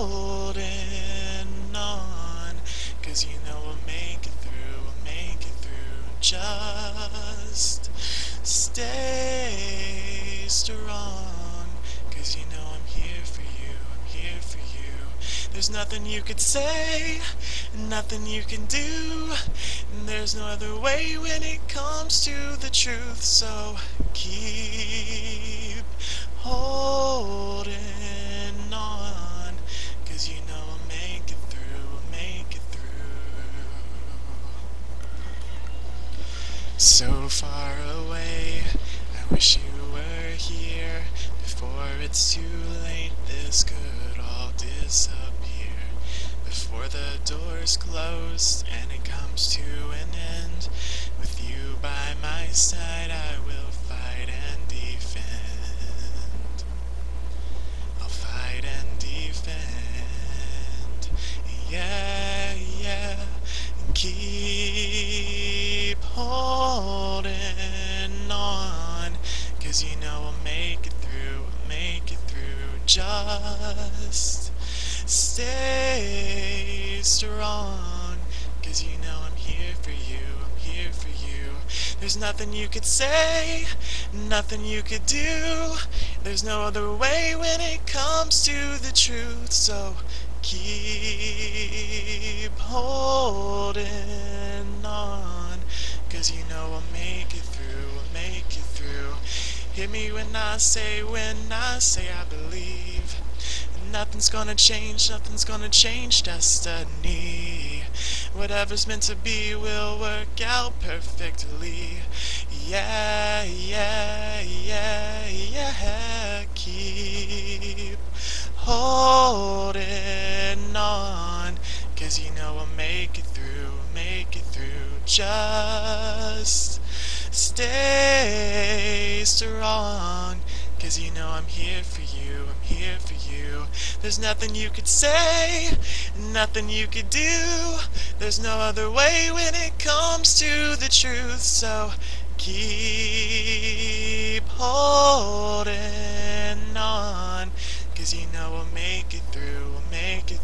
holding on, 'cause you know we'll make it through, we'll make it through. Just stay strong, 'cause you know I'm here for you, I'm here for you. There's nothing you could say, nothing you can do, and there's no other way when it comes to the truth. So keep holding on, 'cause you know we'll make it through, we'll make it through. So far away, I wish you were here before it's too late. This could all disappear before the door's closed and it comes to an end. With you by my side, I will fight and defend. I'll fight and defend. Yeah, yeah. And keep holding on, 'cause you know we'll make it through, we'll make it through. Just stay strong, 'cause you know I'm here for you, I'm here for you. There's nothing you could say, nothing you could do, there's no other way when it comes to the truth. So keep holding on, 'cause you know we'll make it through, we'll make it through. Hear me when I say I believe. Nothing's gonna change destiny. Whatever's meant to be will work out perfectly. Yeah, yeah, yeah, yeah. Keep holding on, 'cause you know we'll make it through, make it through. Just stay strong, 'cause you know I'm here for you, I'm here for you. There's nothing you could say, nothing you could do, there's no other way when it comes to the truth. So keep holding on, 'cause you know we'll make it through, we'll make it